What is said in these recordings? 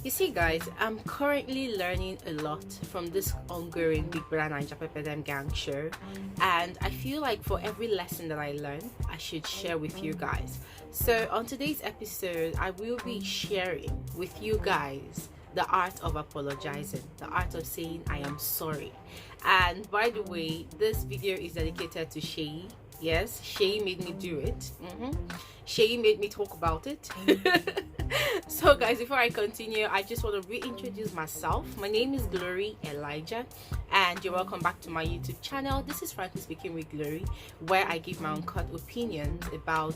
You see, guys, I'm currently learning a lot from this ongoing Bbnaija gang show, and I feel like for every lesson that I learn, I should share with you guys. So on today's episode, I will be sharing with you guys the art of apologizing, the art of saying I am sorry. And by the way, this video is dedicated to Seyi. Yes, Seyi made me do it. Seyi made me talk about it. So guys, before I continue, I just want to reintroduce myself. My name is Glory Elijah, and you're welcome back to my YouTube channel. This is Frankly Speaking with Glory, where I give my uncut opinions about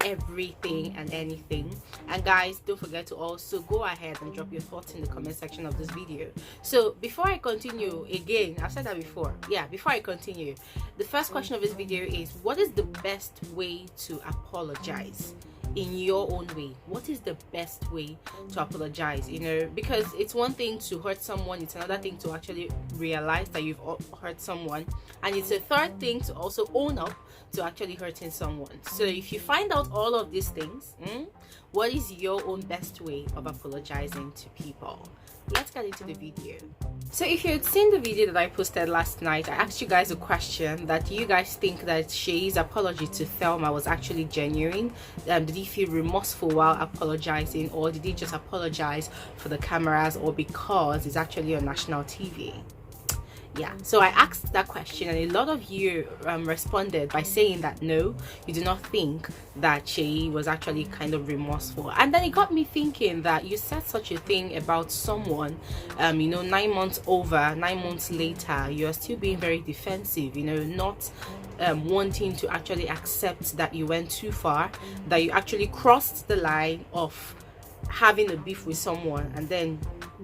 everything and anything. And guys, don't forget to also go ahead and drop your thoughts in the comment section of this video. So before I continue, again, I've said that before, before I continue, the first question of this video is, what is the best way to apologize? In your own way, what is the best way to apologize? You know, because it's one thing to hurt someone, it's another thing to actually realize that you've hurt someone, and it's a third thing to also own up to actually hurting someone. So if you find out all of these things, what is your own best way of apologizing to people? Let's get into the video. So if you had seen the video that I posted last night, I asked you guys a question that do you guys think that Seyi's apology to Thelma was actually genuine? Did he feel remorseful while apologizing, or did he just apologize for the cameras, or because it's actually on national TV? Yeah, so I asked that question, and a lot of you responded by saying that no, you do not think that Seyi was actually kind of remorseful. And then it got me thinking that you said such a thing about someone, you know, 9 months later, you're still being very defensive, you know, not wanting to actually accept that you went too far, that you actually crossed the line of having a beef with someone and then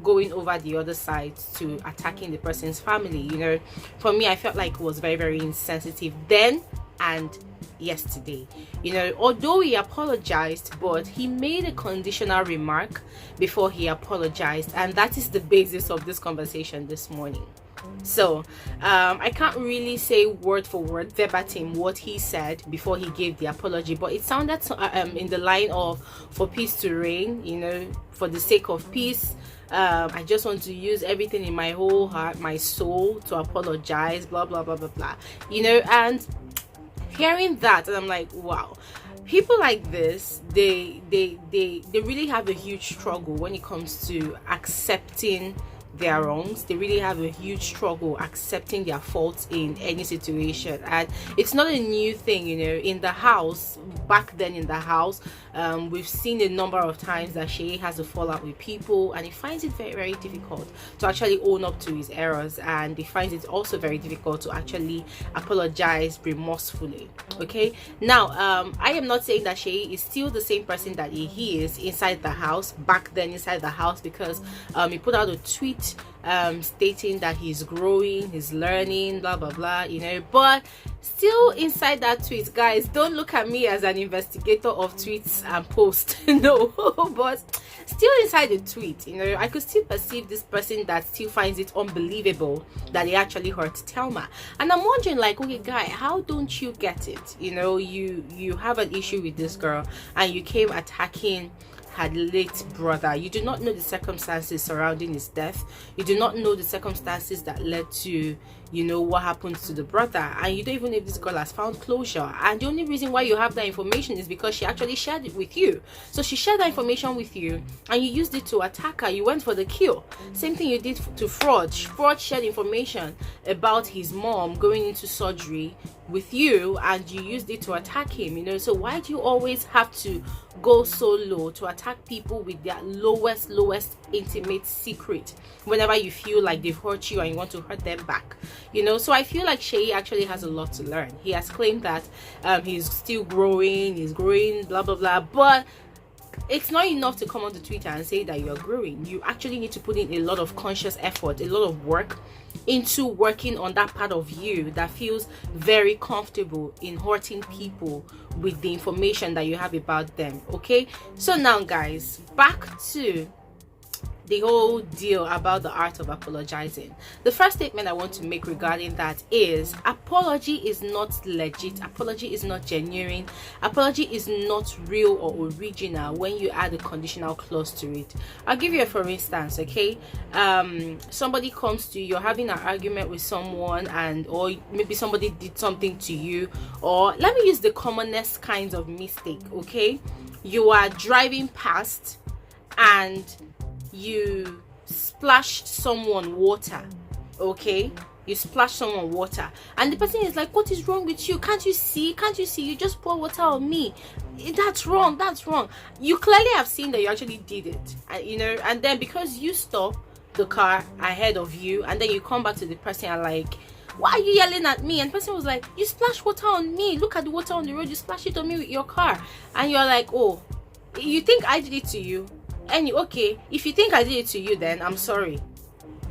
going over the other side to attacking the person's family. You know, for me, I felt like it was very, very insensitive then and yesterday. You know, although he apologized, but he made a conditional remark before he apologized, and that is the basis of this conversation this morning. So I can't really say word for word verbatim what he said before he gave the apology, but it sounded in the line of, for peace to reign, you know, for the sake of peace, I just want to use everything in my whole heart, my soul, to apologize, blah blah blah blah blah, you know. And hearing that, and I'm like, wow, people like this, they really have a huge struggle when it comes to accepting their wrongs. They really have a huge struggle accepting their faults in any situation, and it's not a new thing, you know. In the house, back then in the house, we've seen a number of times that Seyi has a fallout with people, and he finds it very, very difficult to actually own up to his errors, and he finds it also very difficult to actually apologize remorsefully. Okay, now I am not saying that Seyi is still the same person that he is inside the house, back then inside the house, because he put out a tweet stating that he's growing, he's learning, blah blah blah, you know. But still inside that tweet, guys, don't look at me as an investigator of tweets and posts no, but still inside the tweet, you know, I could still perceive this person that still finds it unbelievable that he actually hurt Thelma. And I'm wondering, like, okay guy, how don't you get it? You know, you have an issue with this girl and you came attacking her late brother. You do not know the circumstances surrounding his death. You do not know the circumstances that led to, you know, what happened to the brother, and you don't even know if this girl has found closure. And the only reason why you have that information is because she actually shared it with you. So she shared that information with you and you used it to attack her. You went for the kill. Same thing you did to Frodd. Frodd shared information about his mom going into surgery with you, and you used it to attack him, you know. So why do you always have to go so low to attack people with their lowest intimate secret whenever you feel like they've hurt you and you want to hurt them back, you know? So I feel like Seyi actually has a lot to learn. He has claimed that he's still growing, blah blah blah, but it's not enough to come onto Twitter and say that you're growing. You actually need to put in a lot of conscious effort, a lot of work into working on that part of you that feels very comfortable in hurting people with the information that you have about them. Okay, so now guys, back to the whole deal about the art of apologizing. The first statement I want to make regarding that is apology is not legit, apology is not genuine, apology is not real or original when you add a conditional clause to it. I'll give you a for instance, okay? Somebody comes to you, you're having an argument with someone, and or maybe somebody did something to you, or let me use the commonest kinds of mistake, okay? You are driving past and you splash someone water, okay? You splash someone water and the person is like, what is wrong with you? Can't you see you just pour water on me? That's wrong. You clearly have seen that you actually did it, you know, and then because you stop the car ahead of you and then you come back to the person and like, why are you yelling at me? And the person was like, you splashed water on me, look at the water on the road, you splashed it on me with your car. And you're like, oh, you think I did it to you? And okay, if you think I did it to you, then I'm sorry.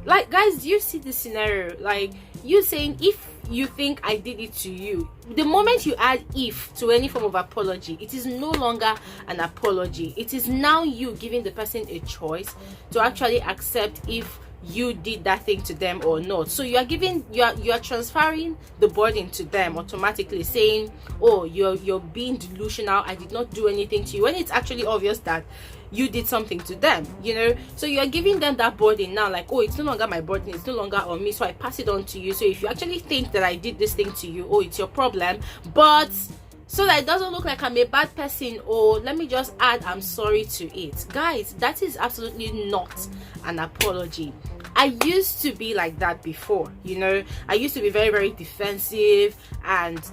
Like, guys, do you see the scenario? Like, you saying if you think I did it to you, the moment you add if to any form of apology, it is no longer an apology. It is now you giving the person a choice to actually accept if you did that thing to them or not. So you are transferring the burden to them automatically, saying, oh, you're being delusional, I did not do anything to you, when it's actually obvious that you did something to them, you know. So you are giving them that burden now, like, oh, it's no longer my burden, it's no longer on me, so I pass it on to you. So if you actually think that I did this thing to you, oh, it's your problem, but so that it doesn't look like I'm a bad person, or let me just add I'm sorry to it. Guys, that is absolutely not an apology. I used to be like that before, you know. I used to be very, very defensive, and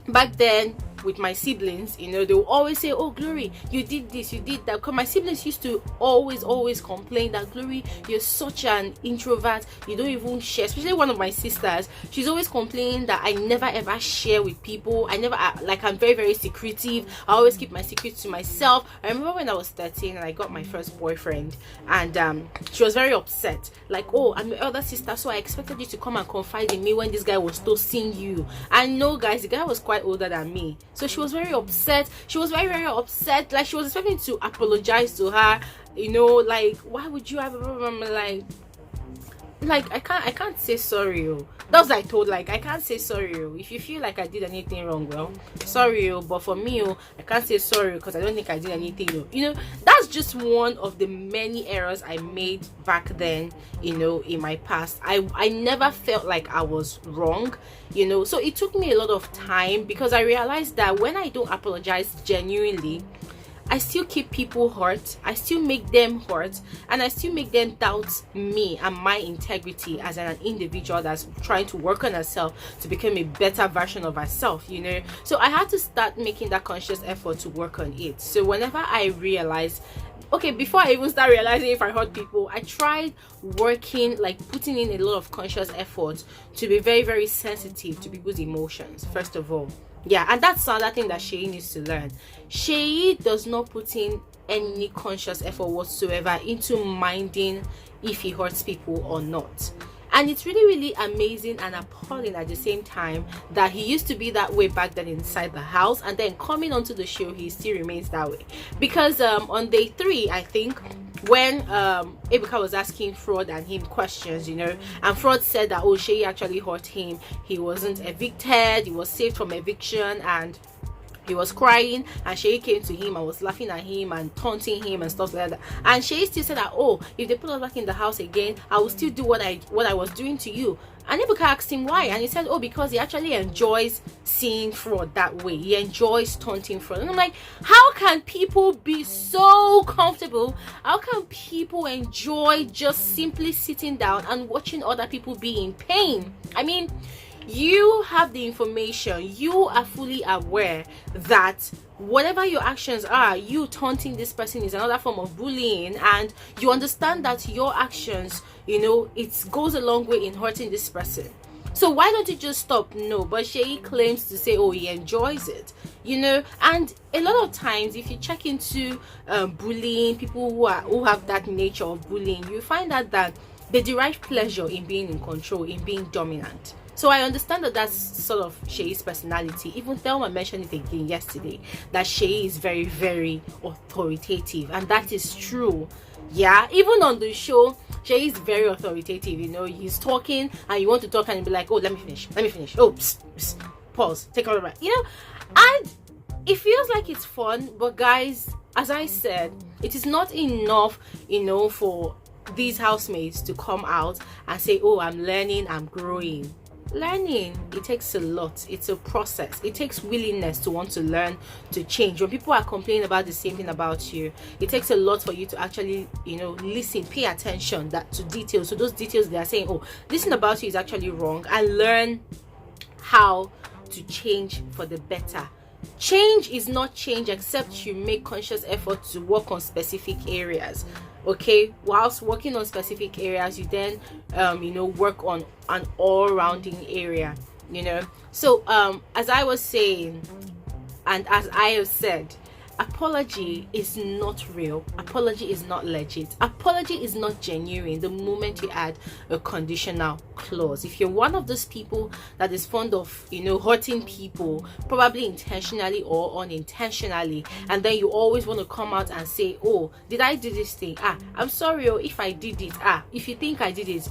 back then with my siblings, you know, they will always say, oh, Glory, you did this, you did that. Because my siblings used to always complain that, Glory, you're such an introvert, you don't even share. Especially one of my sisters, she's always complaining that I never ever share with people. I'm very, very secretive. I always keep my secrets to myself. I remember when I was 13 and I got my first boyfriend, and she was very upset, like, oh, I'm your elder sister, so I expected you to come and confide in me when this guy was toasting you. And no, guys, the guy was quite older than me. So she was very upset. She was very, very upset. Like, she was expecting to apologize to her, you know, like, why would you have a problem? Like I can't say sorry. Oh. That was I told, like, I can't say sorry. Oh. If you feel like I did anything wrong, well, sorry. Oh. But for me, oh, I can't say sorry because I don't think I did anything. Oh. You know, that's just one of the many errors I made back then, you know, in my past. I never felt like I was wrong, you know. So it took me a lot of time because I realized that when I don't apologize genuinely, I still keep people hurt, I still make them hurt, and I still make them doubt me and my integrity as an individual that's trying to work on herself to become a better version of herself, you know. So I had to start making that conscious effort to work on it. So whenever I realized, okay, before I even start realizing if I hurt people, I tried working, like putting in a lot of conscious effort to be very, very sensitive to people's emotions, first of all. Yeah, and that's another thing that Seyi needs to learn. Seyi does not put in any conscious effort whatsoever into minding if he hurts people or not. And it's really, really amazing and appalling at the same time that he used to be that way back then inside the house, and then coming onto the show he still remains that way. Because on day 3, I think, when Ebuka was asking Frodd and him questions, you know, and Frodd said that, oh, Seyi actually hurt him, he wasn't evicted, he was saved from eviction, and he was crying, and Seyi came to him and was laughing at him and taunting him and stuff like that. And Seyi still said that, oh, if they put us back in the house again, I will still do what I was doing to you. And Ebuka asked him why, and he said, oh, because he actually enjoys seeing Frodd that way. He enjoys taunting Frodd. And I'm like, how can people be so comfortable? How can people enjoy just simply sitting down and watching other people be in pain? I mean, you have the information, you are fully aware that whatever your actions are, you taunting this person is another form of bullying, and you understand that your actions, you know, it goes a long way in hurting this person. So why don't you just stop? No, but Seyi claims to say, oh, he enjoys it, you know. And a lot of times, if you check into bullying, people who have that nature of bullying, you find out that they derive pleasure in being in control, in being dominant. So I understand that that's sort of Seyi's personality. Even Thelma mentioned it again yesterday, that Seyi is very, very authoritative, and that is true. Yeah, even on the show, Jay is very authoritative. You know, he's talking and you want to talk and be like, oh, let me finish. Oh, psst, psst, pause, take all right. You know, and it feels like it's fun, but guys, as I said, it is not enough, you know, for these housemates to come out and say, oh, I'm learning, I'm growing. Learning, it takes a lot. It's a process. It takes willingness to want to learn, to change. When people are complaining about the same thing about you, it takes a lot for you to actually, you know, listen, pay attention to details. So those details they are saying, oh, this thing about you is actually wrong, and learn how to change for the better. Change is not change except you make conscious effort to work on specific areas. Okay, whilst working on specific areas, you then you know, work on an all-rounding area, you know. So as I was saying, and as I have said, apology is not real. Apology is not legit. Apology is not genuine the moment you add a conditional clause. If you're one of those people that is fond of, you know, hurting people, probably intentionally or unintentionally, and then you always want to come out and say, oh, did I do this thing? I'm sorry, oh, if I did it. If you think I did it.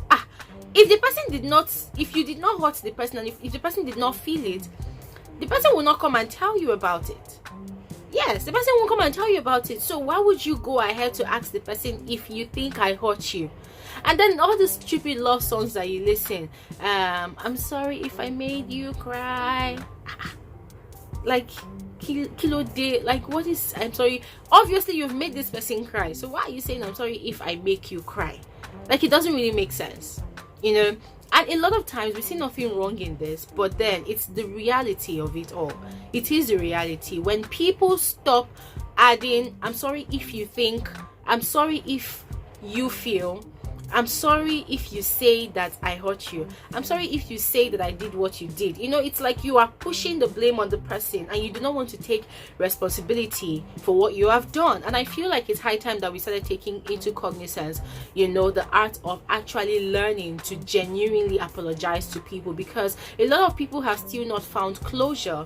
If the person did not, if you did not hurt the person, and if the person did not feel it, the person will not come and tell you about it. Yes, the person won't come and tell you about it. So why would you go ahead to ask the person if you think I hurt you? And then all the stupid love songs that you listen, I'm sorry if I made you cry. Like, kilo day, like, what is, I'm sorry? Obviously you've made this person cry, so why are you saying I'm sorry if I make you cry? Like, it doesn't really make sense, you know. And a lot of times we see nothing wrong in this, but then it's the reality of it all. It is the reality. When people stop adding, I'm sorry if you think, I'm sorry if you feel, I'm sorry if you say that I hurt you, I'm sorry if you say that I did what you did. You know, it's like you are pushing the blame on the person and you do not want to take responsibility for what you have done. And I feel like it's high time that we started taking into cognizance, you know, the art of actually learning to genuinely apologize to people, because a lot of people have still not found closure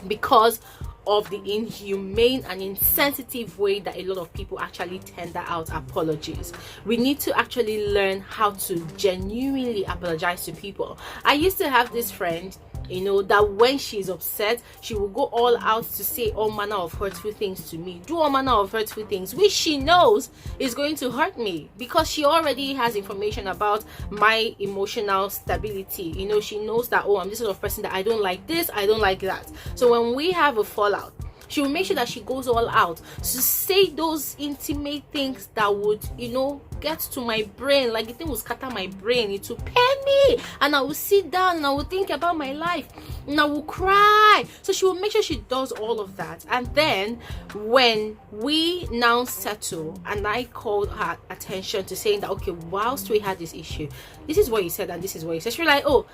because of the inhumane and insensitive way that a lot of people actually tender out apologies. We need to actually learn how to genuinely apologize to people. I used to have this friend, you know, that when she's upset, she will go all out to say all manner of hurtful things to me, do all manner of hurtful things, which she knows is going to hurt me, because she already has information about my emotional stability. You know, she knows that, oh, I'm this sort of person that I don't like this, I don't like that. So when we have a fallout, she will make sure that she goes all out to say those intimate things that would, you know, get to my brain. Like, the thing will scatter my brain. It will pain me, and I will sit down and I will think about my life and I will cry. So she will make sure she does all of that. And then when we now settle and I called her attention to saying that, okay, whilst we had this issue, this is what you said and this is what you said, she's like, oh,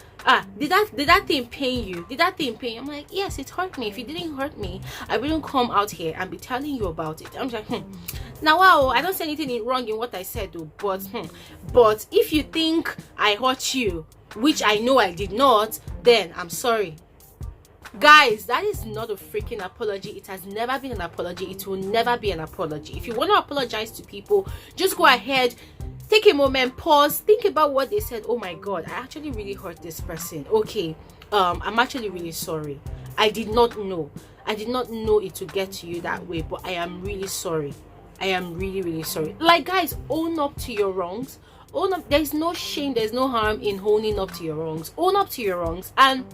did that thing pain you? Did that thing pain you? I'm like, yes, it hurt me. If it didn't hurt me, I wouldn't come out here and be telling you about it. I'm like, now, wow, I don't say anything wrong in what I said though, but if you think I hurt you, which I know I did not, then I'm sorry. Guys, that is not a freaking apology. It has never been an apology. It will never be an apology. If you want to apologize to people, just go ahead, take a moment, pause, think about what they said. Oh my god, I actually really hurt this person. Okay, I'm actually really sorry. I did not know it would get to you that way, but I am really sorry. I am really, really sorry. Like, guys, own up to your wrongs. Own up. There's no shame, there's no harm in owning up to your wrongs. Own up to your wrongs and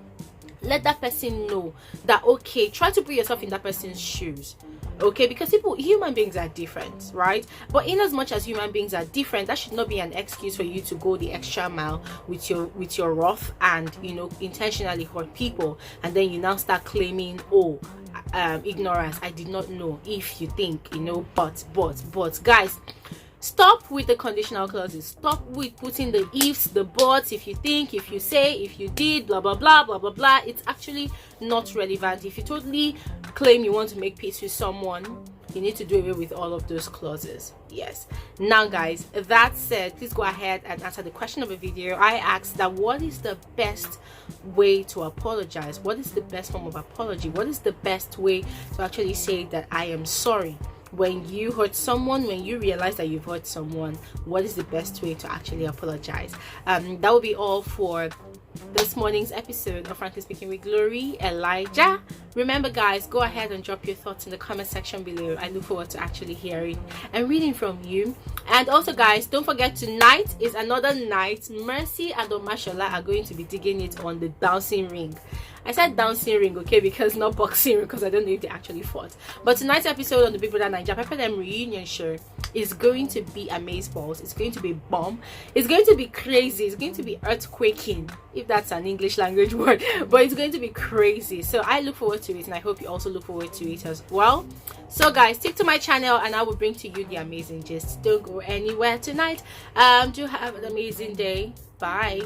let that person know that, okay, try to put yourself in that person's shoes. Okay, because human beings are different, right? But in as much as human beings are different, that should not be an excuse for you to go the extra mile with your wrath and, you know, intentionally hurt people, and then you now start claiming, oh, ignorance, I did not know. If you think, you know, but guys, stop with the conditional clauses. Stop with putting the ifs, the buts, if you think, if you say, if you did, blah blah blah blah blah blah. It's actually not relevant. If you totally claim you want to make peace with someone, you need to do away with all of those clauses. Yes. Now guys, that said, please go ahead and answer the question of the video. I asked that, what is the best way to apologize? What is the best form of apology? What is the best way to actually say that I am sorry? when you hurt someone, when you realize that you've hurt someone, what is the best way to actually apologize? That will be all for this morning's episode of Frankly Speaking with Glory Elijah. Remember guys, go ahead and drop your thoughts in the comment section below. I look forward to actually hearing and reading from you. And also guys, don't forget, tonight is another night. Mercy and Omashola are going to be digging it on the bouncing ring. I said dancing ring, okay, because not boxing ring, because I don't know if they actually fought. But tonight's episode on the Bbnaija Pepperdam reunion show is going to be amazeballs. It's going to be bomb. It's going to be crazy. It's going to be earthquaking, if that's an English language word. But it's going to be crazy. So I look forward to it, and I hope you also look forward to it as well. So guys, stick to my channel and I will bring to you the amazing gist. Don't go anywhere tonight. Do have an amazing day. Bye.